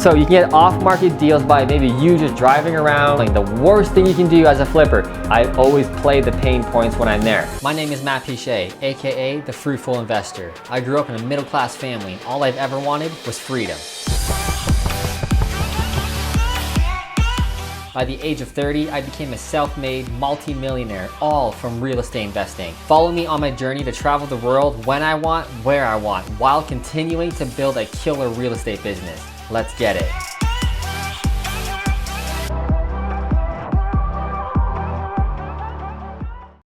So you can get off-market deals by maybe you just driving around. Like the worst thing you can do as a flipper, I always play the pain points when I'm there. My name is Piche, aka the Fruitful Investor. I grew up in a middle-class family and all I've ever wanted was freedom. By the age of 30, I became a self-made multi-millionaire, all from real estate investing. Follow me on my journey to travel the world when I want, where I want, while continuing to build a killer real estate business. Let's get it.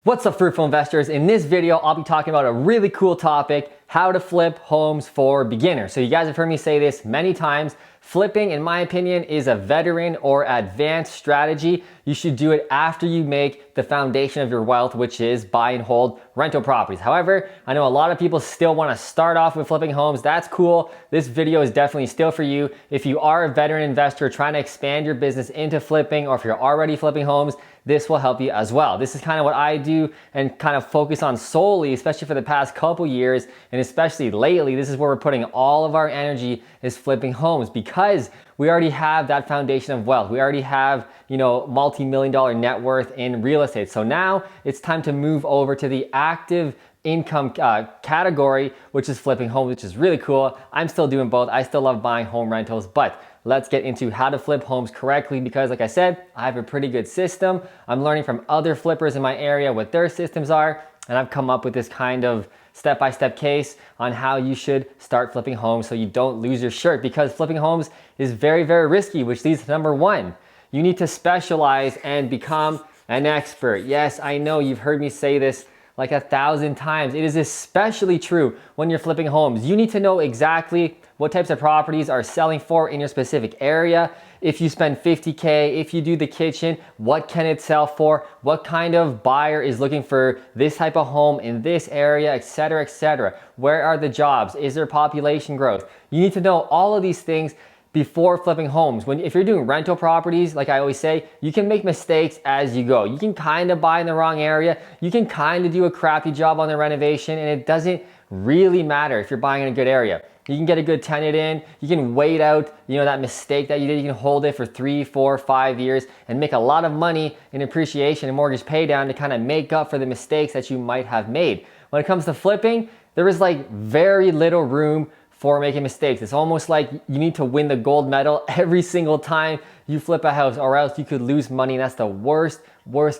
What's up, fruitful investors? In this video, I'll be talking about a really cool topic, how to flip homes for beginners. So you guys have heard me say this many times. Flipping, in my opinion, is a veteran or advanced strategy. You should do it after you make the foundation of your wealth, which is buy and hold rental properties. However, I know a lot of people still want to start off with flipping homes. That's cool. This video is definitely still for you. If you are a veteran investor trying to expand your business into flipping, or if you're already flipping homes, this will help you as well. This is kind of what I do and kind of focus on solely, especially for the past couple years, and especially lately. This is where we're putting all of our energy, is flipping homes, because we already have that foundation of wealth. We already have, multi-million dollar net worth in real estate. So now it's time to move over to the active income category, which is flipping homes, which is really cool. I'm still doing both. I still love buying home rentals, but let's get into how to flip homes correctly, because like I said, I have a pretty good system. I'm learning from other flippers in my area what their systems are, and I've come up with this kind of step-by-step case on how you should start flipping homes so you don't lose your shirt, because flipping homes is very, very risky, which leads to number one. You need to specialize and become an expert. Yes, I know you've heard me say this like 1,000 times. It is especially true when you're flipping homes. You need to know exactly what types of properties are selling for in your specific area. If you spend $50K, if you do the kitchen, what can it sell for? What kind of buyer is looking for this type of home in this area, etc., etc. Where are the jobs? Is there population growth? You need to know all of these things before flipping homes. If you're doing rental properties, like I always say, you can make mistakes as you go. You can kind of buy in the wrong area. You can kind of do a crappy job on the renovation, and it doesn't really matter if you're buying in a good area. You can get a good tenant in, you can wait out, that mistake that you did, you can hold it for 3, 4, 5 years and make a lot of money in appreciation and mortgage pay down to kind of make up for the mistakes that you might have made. When it comes to flipping, there is like very little room for making mistakes. It's almost like you need to win the gold medal every single time you flip a house, or else you could lose money, and that's the worst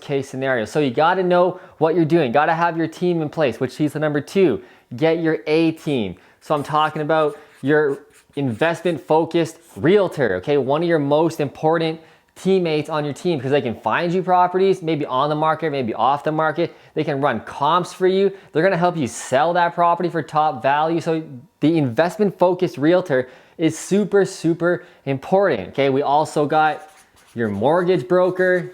case scenario. So you gotta know what you're doing, gotta have your team in place, which leads to number two, get your A team. So I'm talking about your investment focused realtor, okay? One of your most important teammates on your team, because they can find you properties, maybe on the market, maybe off the market. They can run comps for you. They're gonna help you sell that property for top value. So the investment focused realtor is super, super important, okay? We also got your mortgage broker,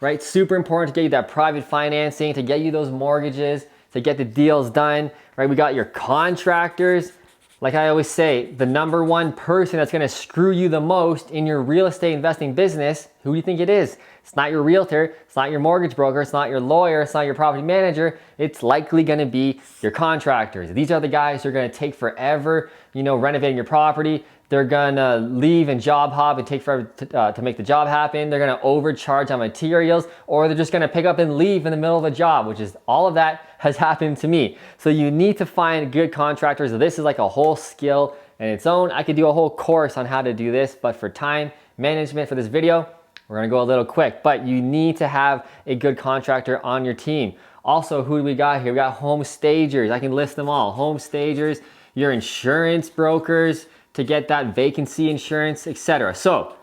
right? Super important to get you that private financing, to get you those mortgages, to get the deals done, right? We got your contractors. Like I always say, the number one person that's gonna screw you the most in your real estate investing business, who do you think it is? It's not your realtor, it's not your mortgage broker, it's not your lawyer, it's not your property manager. It's likely gonna be your contractors. These are the guys who are gonna take forever, renovating your property. They're gonna leave and job hop and take forever to make the job happen. They're gonna overcharge on materials, or they're just gonna pick up and leave in the middle of a job, which is all of that has happened to me. So you need to find good contractors. This is like a whole skill in its own. I could do a whole course on how to do this, but for time management for this video, we're gonna go a little quick, but you need to have a good contractor on your team. Also, who do we got here? We got home stagers. I can list them all. Home stagers, your insurance brokers, to get that vacancy insurance, etc. So,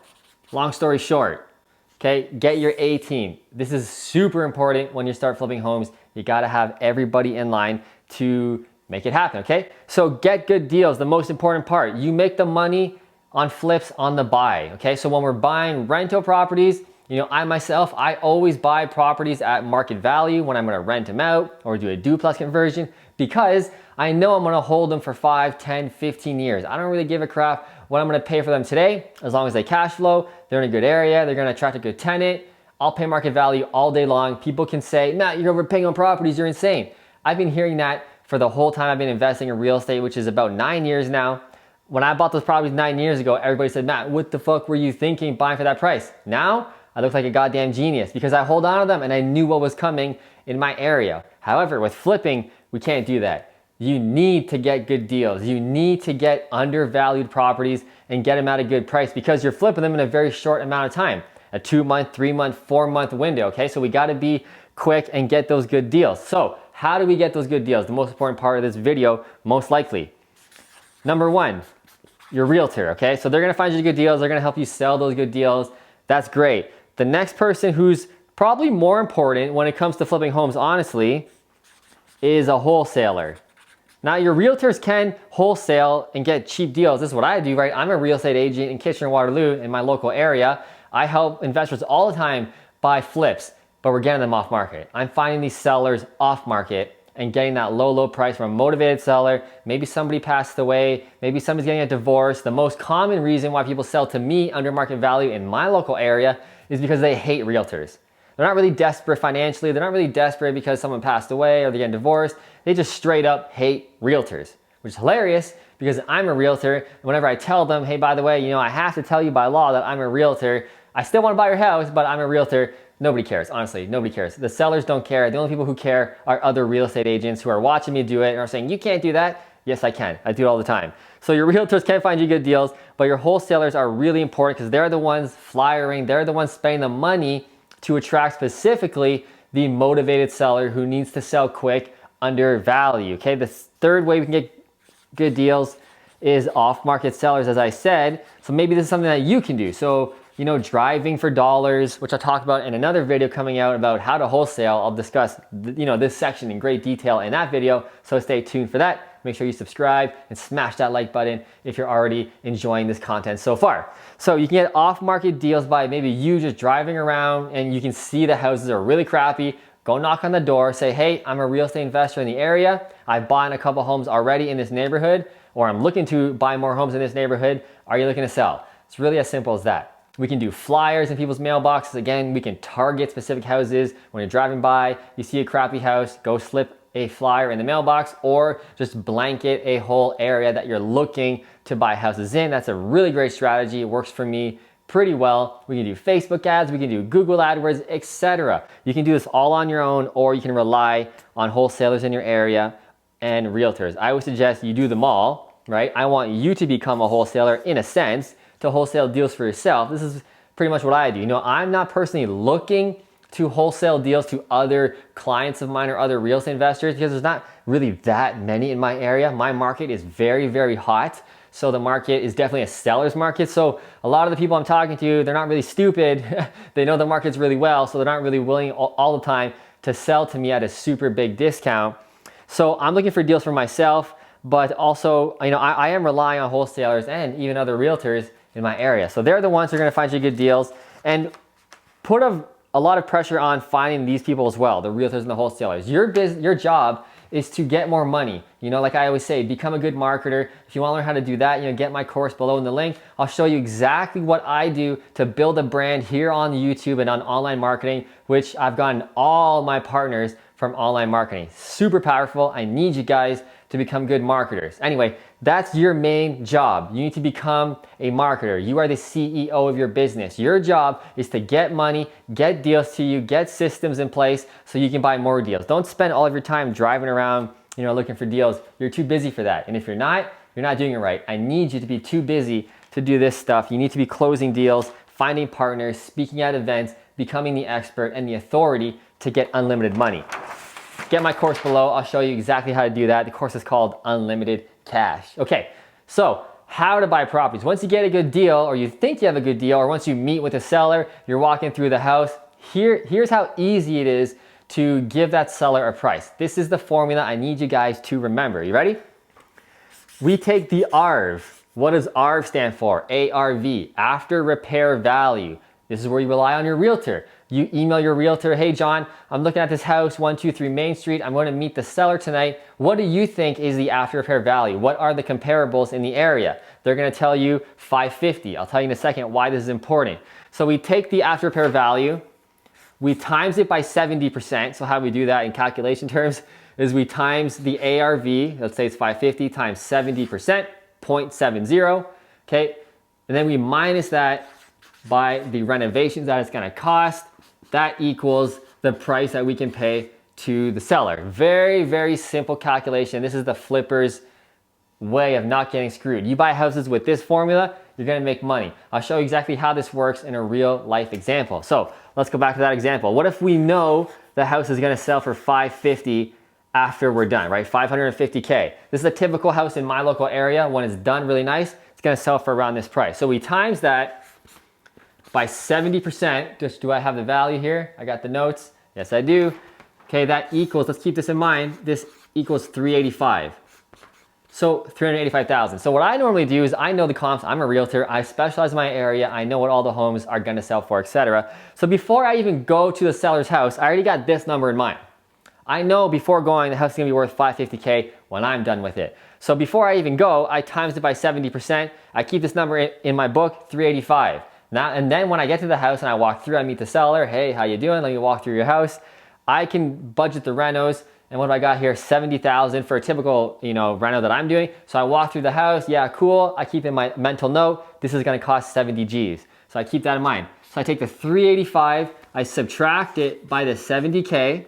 long story short, okay, get your A team. This is super important when you start flipping homes. You gotta have everybody in line to make it happen, okay? So get good deals, the most important part. You make the money on flips on the buy, okay? So when we're buying rental properties, I myself, I always buy properties at market value when I'm gonna rent them out or do a duplex conversion, because I know I'm gonna hold them for 5, 10, 15 years. I don't really give a crap what I'm gonna pay for them today, as long as they cash flow, they're in a good area, they're gonna attract a good tenant. I'll pay market value all day long. People can say, Matt, you're overpaying on properties, you're insane. I've been hearing that for the whole time I've been investing in real estate, which is about 9 years now. When I bought those properties 9 years ago, everybody said, Matt, what the fuck were you thinking buying for that price? Now, I look like a goddamn genius because I hold on to them and I knew what was coming in my area. However, with flipping, we can't do that. You need to get good deals. You need to get undervalued properties and get them at a good price because you're flipping them in a very short amount of time. A 2-month, 3-month, 4-month window, okay? So we gotta be quick and get those good deals. So how do we get those good deals? The most important part of this video, most likely. Number one, your realtor, okay? So they're gonna find you good deals. They're gonna help you sell those good deals. That's great. The next person who's probably more important when it comes to flipping homes, honestly, is a wholesaler. Now, your realtors can wholesale and get cheap deals. This is what I do, right? I'm a real estate agent in Kitchener-Waterloo in my local area. I help investors all the time buy flips, but we're getting them off market. I'm finding these sellers off market and getting that low price from a motivated seller. Maybe somebody passed away. Maybe somebody's getting a divorce. The most common reason why people sell to me under market value in my local area is because they hate realtors. They're not really desperate financially. They're not really desperate because someone passed away or they're getting divorced. They just straight up hate realtors, which is hilarious because I'm a realtor. And whenever I tell them, hey, by the way, you know, I have to tell you by law that I'm a realtor. I still want to buy your house, but I'm a realtor. Nobody cares, honestly, nobody cares. The sellers don't care. The only people who care are other real estate agents who are watching me do it and are saying, you can't do that. Yes, I can. I do it all the time. So your realtors can find you good deals, but your wholesalers are really important because they're the ones flyering. They're the ones spending the money to attract specifically the motivated seller who needs to sell quick under value, okay? The third way we can get good deals is off-market sellers, as I said. So maybe this is something that you can do. So, you know, driving for dollars, which I'll talk about in another video coming out about how to wholesale. I'll discuss, you know, this section in great detail in that video. So stay tuned for that. Make sure you subscribe and smash that like button if you're already enjoying this content so far. So you can get off-market deals by maybe you just driving around and you can see the houses are really crappy. Go knock on the door, say, hey, I'm a real estate investor in the area. I've bought a couple homes already in this neighborhood, or I'm looking to buy more homes in this neighborhood. Are you looking to sell? It's really as simple as that. We can do flyers in people's mailboxes. Again, we can target specific houses. When you're driving by, you see a crappy house, go slip a flyer in the mailbox or just blanket a whole area that you're looking to buy houses in. That's a really great strategy. It works for me pretty well. We can do Facebook ads, we can do Google AdWords, etc. You can do this all on your own, or you can rely on wholesalers in your area and realtors. I would suggest you do them all, right? I want you to become a wholesaler in a sense, to wholesale deals for yourself. This is pretty much what I do. You know, I'm not personally looking to wholesale deals to other clients of mine or other real estate investors because there's not really that many in my area. My market is very, very hot. So the market is definitely a seller's market. So a lot of the people I'm talking to, they're not really stupid. They know the market's really well. So they're not really willing all the time to sell to me at a super big discount. So I'm looking for deals for myself, but also, you know, I am relying on wholesalers and even other realtors in my area. So they're the ones who are gonna find you good deals and put a lot of pressure on finding these people as well, the realtors and the wholesalers. Your job is to get more money. You know, like I always say, become a good marketer. If you wanna learn how to do that, you know, get my course below in the link. I'll show you exactly what I do to build a brand here on YouTube and on online marketing, which I've gotten all my partners from online marketing. Super powerful. I need you guys to become good marketers. Anyway, that's your main job. You need to become a marketer. You are the CEO of your business. Your job is to get money, get deals to you, get systems in place so you can buy more deals. Don't spend all of your time driving around, you know, looking for deals. You're too busy for that. And if you're not doing it right. I need you to be too busy to do this stuff. You need to be closing deals, finding partners, speaking at events, becoming the expert and the authority to get unlimited money. Get my course below. I'll show you exactly how to do that. The course is called Unlimited Cash. Okay, so how to buy properties. Once you get a good deal, or you think you have a good deal, or once you meet with a seller, you're walking through the house, here's how easy it is to give that seller a price. This is the formula I need you guys to remember. You ready? We take the ARV. What does ARV stand for? ARV, after repair value. This is where you rely on your realtor. You email your realtor, hey John, I'm looking at this house, 123 Main Street. I'm going to meet the seller tonight. What do you think is the after repair value? What are the comparables in the area? They're going to tell you 550. I'll tell you in a second why this is important. So we take the after repair value, we times it by 70%. So how we do that in calculation terms is we times the ARV, let's say it's 550 times 70%. 0.70, okay? And then we minus that by the renovations that it's gonna cost. That equals the price that we can pay to the seller. Very, very simple calculation. This is the flipper's way of not getting screwed. You buy houses with this formula, you're gonna make money. I'll show you exactly how this works in a real life example. So let's go back to that example. What if we know the house is gonna sell for $550 after we're done, right? $550K. This is a typical house in my local area. When it's done really nice, it's gonna sell for around this price. So we times that by 70%. Just, do I have the value here? I got the notes. Yes, I do. Okay, that equals, let's keep this in mind, this equals 385. So 385,000. So what I normally do is I know the comps. I'm a realtor. I specialize in my area. I know what all the homes are gonna sell for, etc. So before I even go to the seller's house, I already got this number in mind. I know before going, the house is gonna be worth $550K when I'm done with it. So before I even go, I times it by 70%. I keep this number in my book, 385. Now, and then when I get to the house and I walk through, I meet the seller. Hey, how you doing? Let me walk through your house. I can budget the renos. And what do I got here? 70,000 for a typical, reno that I'm doing. So I walk through the house. Yeah, cool. I keep in my mental note, this is gonna cost 70 G's. So I keep that in mind. So I take the 385, I subtract it by the 70K,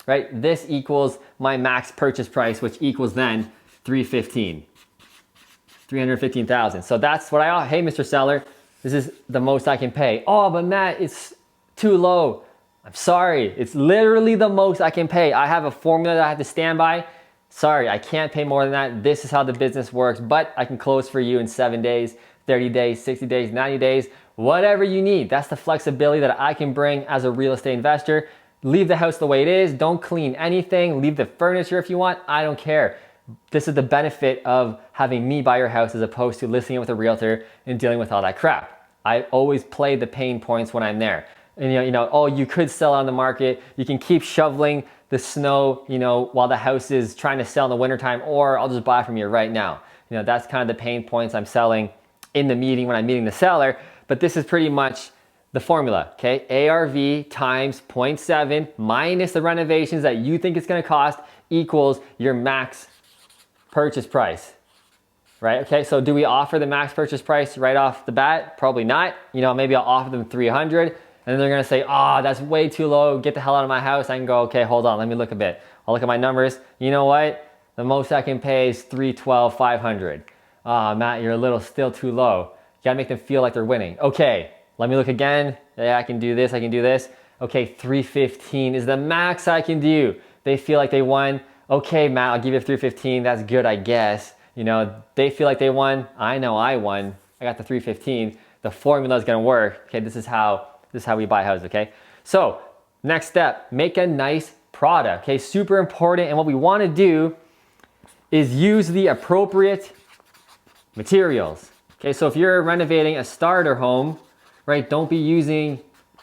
right? This equals my max purchase price, which equals then 315,000. So that's what hey, Mr. Seller, this is the most I can pay. Oh, but Matt, it's too low. I'm sorry, it's literally the most I can pay. I have a formula that I have to stand by. Sorry, I can't pay more than that. This is how the business works, but I can close for you in 7 days, 30 days, 60 days, 90 days, whatever you need. That's the flexibility that I can bring as a real estate investor. Leave the house the way it is. Don't clean anything. Leave the furniture if you want. I don't care. This is the benefit of having me buy your house as opposed to listing it with a realtor and dealing with all that crap. I always play the pain points when I'm there. And oh, you could sell on the market. You can keep shoveling the snow, while the house is trying to sell in the wintertime, or I'll just buy from you right now. That's kind of the pain points I'm selling in the meeting when I'm meeting the seller. But this is pretty much the formula, okay? ARV times 0.7 minus the renovations that you think it's gonna cost equals your max purchase price, right? Okay, so do we offer the max purchase price right off the bat? Probably not. Maybe I'll offer them 300. And then they're gonna say, oh, that's way too low. Get the hell out of my house. I can go, okay, hold on. Let me look a bit. I'll look at my numbers. You know what? The most I can pay is 312, 500. Ah, Matt, you're still too low. You gotta make them feel like they're winning. Okay, let me look again. Yeah, I can do this, I can do this. Okay, 315 is the max I can do. They feel like they won. Okay, Matt, I'll give you 315. That's good, I guess. They feel like they won. I know I won. I got the 315. The formula is gonna work. Okay, this is how we buy houses, okay? So next step, make a nice product, okay? Super important. And what we wanna do is use the appropriate materials, okay? So if you're renovating a starter home, right, don't be using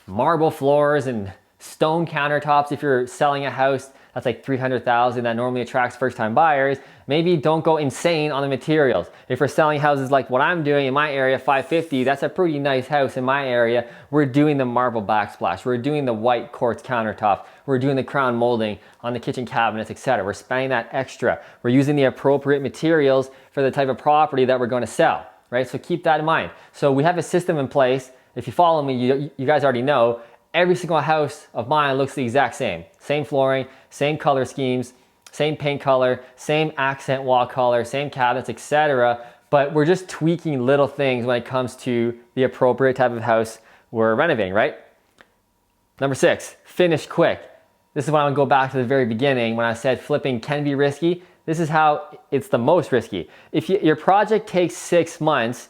marble floors and stone countertops. If you're selling a house that's like 300,000 that normally attracts first-time buyers, maybe don't go insane on the materials. If we're selling houses like what I'm doing in my area, 550, that's a pretty nice house in my area. We're doing the marble backsplash. We're doing the white quartz countertop. We're doing the crown molding on the kitchen cabinets, etc. We're spending that extra. We're using the appropriate materials for the type of property that we're going to sell, right? So keep that in mind. So we have a system in place. If you follow me, you guys already know, every single house of mine looks the exact same. Same flooring, same color schemes, same paint color, same accent wall color, same cabinets, etc. But we're just tweaking little things when it comes to the appropriate type of house we're renovating, right? Number 6, finish quick. This is when I'm gonna go back to the very beginning when I said flipping can be risky. This is how it's the most risky. If your project takes 6 months,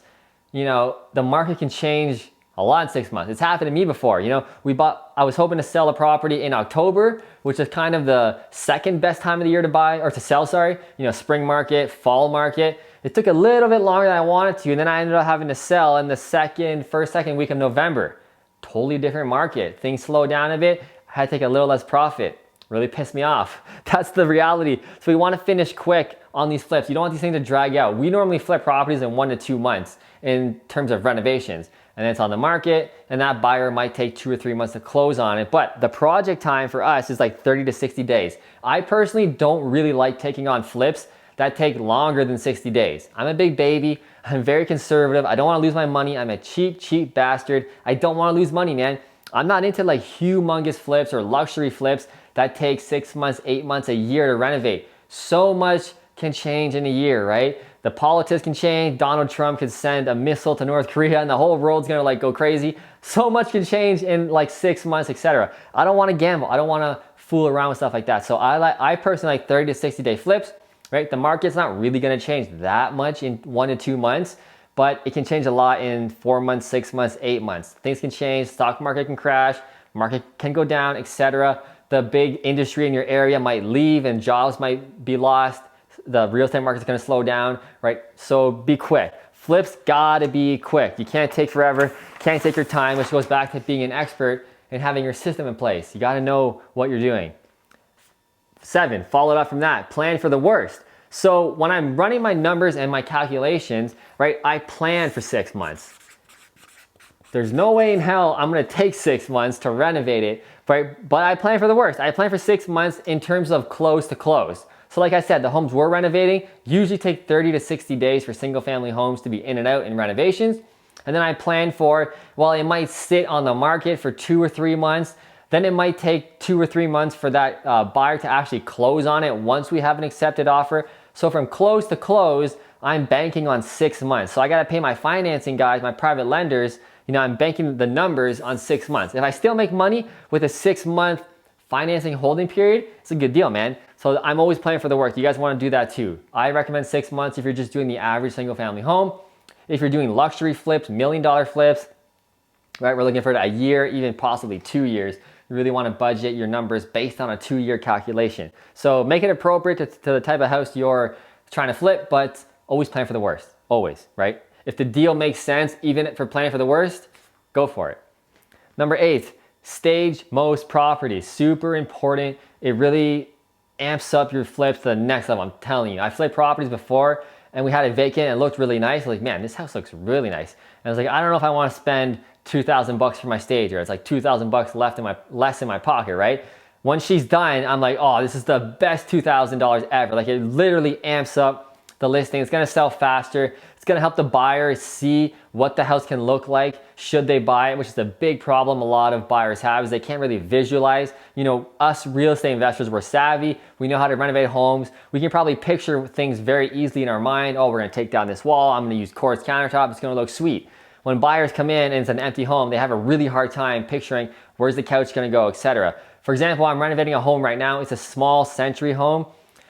the market can change a lot in 6 months. It's happened to me before. I was hoping to sell a property in October, which is kind of the second best time of the year to buy, or to sell, sorry. Spring market, fall market. It took a little bit longer than I wanted to, and then I ended up having to sell in the first, second week of November. Totally different market. Things slowed down a bit. I had to take a little less profit. Really pissed me off. That's the reality. So we want to finish quick on these flips. You don't want these things to drag out. We normally flip properties in 1 to 2 months in terms of renovations. And then it's on the market, and that buyer might take 2 or 3 months to close on it. But the project time for us is like 30 to 60 days. I personally don't really like taking on flips that take longer than 60 days. I'm a big baby. I'm very conservative. I don't want to lose my money. I'm a cheap bastard. I don't want to lose money, man. I'm not into like humongous flips or luxury flips that take 6 months, 8 months, a year to renovate. So much can change in a year, right? The politics can change. Donald Trump could send a missile to North Korea and the whole world's gonna like go crazy. So much can change in like 6 months, etc. I don't wanna gamble. I don't wanna fool around with stuff like that. So I personally like 30 to 60 day flips, right? The market's not really gonna change that much in 1 to 2 months, but it can change a lot in 4 months, 6 months, 8 months. Things can change, stock market can crash, market can go down, etc. The big industry in your area might leave and jobs might be lost. The real estate market's gonna slow down, right? So be quick. Flips gotta be quick. You can't take forever, can't take your time, which goes back to being an expert and having your system in place. You gotta know what you're doing. 7, follow it up from that, plan for the worst. So when I'm running my numbers and my calculations, right, I plan for 6 months. There's no way in hell I'm gonna take 6 months to renovate it, right? But I plan for the worst. I plan for 6 months in terms of close to close. So like I said, the homes we're renovating usually take 30 to 60 days for single family homes to be in and out in renovations. And then I plan for, well, it might sit on the market for 2 or 3 months. Then it might take 2 or 3 months for that buyer to actually close on it once we have an accepted offer. So from close to close, I'm banking on 6 months. So I gotta pay my financing guys, my private lenders, you know, I'm banking the numbers on 6 months. If I still make money with a 6 month financing holding period, it's a good deal, man. So I'm always planning for the worst. You guys wanna do that too. I recommend 6 months if you're just doing the average single family home. If you're doing luxury flips, $1 million flips, right? We're looking for a year, even possibly 2 years. You really wanna budget your numbers based on a 2-year calculation. So make it appropriate to the type of house you're trying to flip, but always plan for the worst, always, right? If the deal makes sense, even for planning for the worst, go for it. Number 8, stage most properties. Super important. It really amps up your flips to the next level. I'm telling you, I flipped properties before and we had it vacant and it looked really nice. Like, man, this house looks really nice. And I was like, I don't know if I want to spend $2,000 for my stage, or it's like $2,000 less in my pocket, right? When she's done, I'm like, oh, this is the best $2,000 ever. Like, it literally amps up the listing. It's gonna sell faster. It's gonna help the buyer see what the house can look like should they buy it, which is a big problem a lot of buyers have, is they can't really visualize. You know, us real estate investors, we're savvy. We know how to renovate homes. We can probably picture things very easily in our mind. Oh, we're gonna take down this wall. I'm gonna use quartz countertop. It's gonna look sweet. When buyers come in and it's an empty home, they have a really hard time picturing where's the couch gonna go, etc. For example, I'm renovating a home right now. It's a small century home.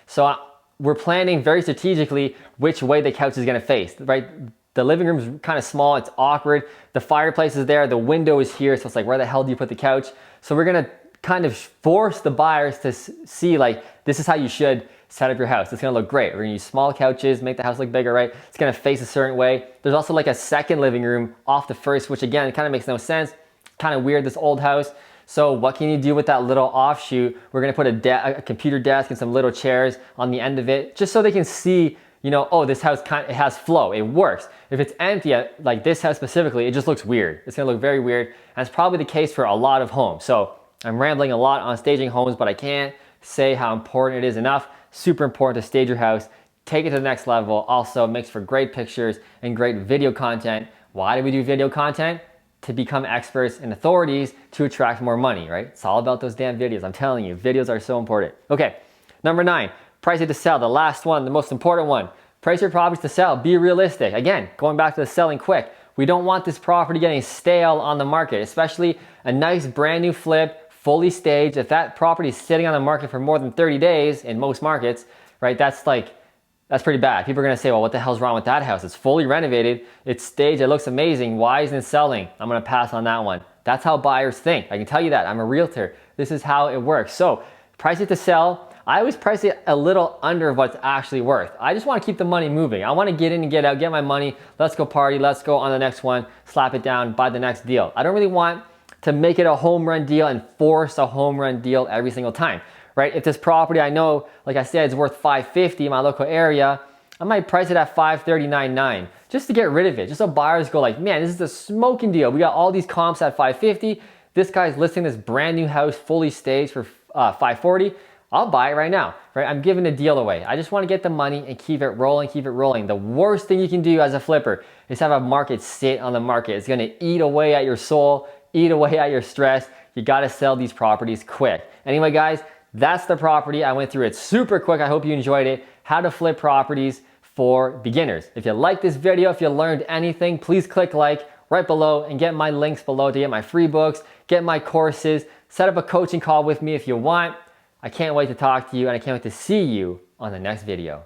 So we're planning very strategically which way the couch is gonna face, right? The living room is kind of small, it's awkward. The fireplace is there, the window is here, so it's like, where the hell do you put the couch? So we're gonna kind of force the buyers to see, like, this is how you should set up your house. It's gonna look great. We're gonna use small couches, make the house look bigger, right? It's gonna face a certain way. There's also like a second living room off the first, which again, kind of makes no sense. Kind of weird, this old house. So what can you do with that little offshoot? We're gonna put a computer desk and some little chairs on the end of it, just so they can see, you know, oh, this house it has flow, it works. If it's empty, like this house specifically, it just looks weird. It's gonna look very weird. And that's probably the case for a lot of homes. So I'm rambling a lot on staging homes, but I can't say how important it is enough. Super important to stage your house, take it to the next level. Also makes for great pictures and great video content. Why do we do video content? To become experts and authorities to attract more money, right? It's all about those damn videos. I'm telling you, videos are so important. Okay, number 9, price it to sell. The last one, the most important one. Price your properties to sell. Be realistic. Again, going back to the selling quick. We don't want this property getting stale on the market, especially a nice brand new flip, fully staged. If that property is sitting on the market for more than 30 days in most markets, right, that's pretty bad. People are gonna say, well, what the hell's wrong with that house? It's fully renovated, it's staged, it looks amazing. Why isn't it selling? I'm gonna pass on that one. That's how buyers think. I can tell you that. I'm a realtor. This is how it works. So price it to sell. I always price it a little under what it's actually worth. I just wanna keep the money moving. I wanna get in and get out, get my money. Let's go party, let's go on the next one, slap it down, buy the next deal. I don't really want to make it a home run deal and force a home run deal every single time. Right? If this property I know, like I said, is worth $550 in my local area, I might price it at $539.9 just to get rid of it. Just so buyers go like, man, this is a smoking deal. We got all these comps at $550. This guy's listing this brand new house fully staged for $540. I'll buy it right now, right? I'm giving a deal away. I just want to get the money and keep it rolling, keep it rolling. The worst thing you can do as a flipper is have a market sit on the market. It's gonna eat away at your soul, eat away at your stress. You gotta sell these properties quick. Anyway, guys, that's the property. I went through it super quick. I hope you enjoyed it. How to flip properties for beginners. If you like this video, if you learned anything, please click like right below and get my links below to get my free books, get my courses, set up a coaching call with me if you want. I can't wait to talk to you and I can't wait to see you on the next video.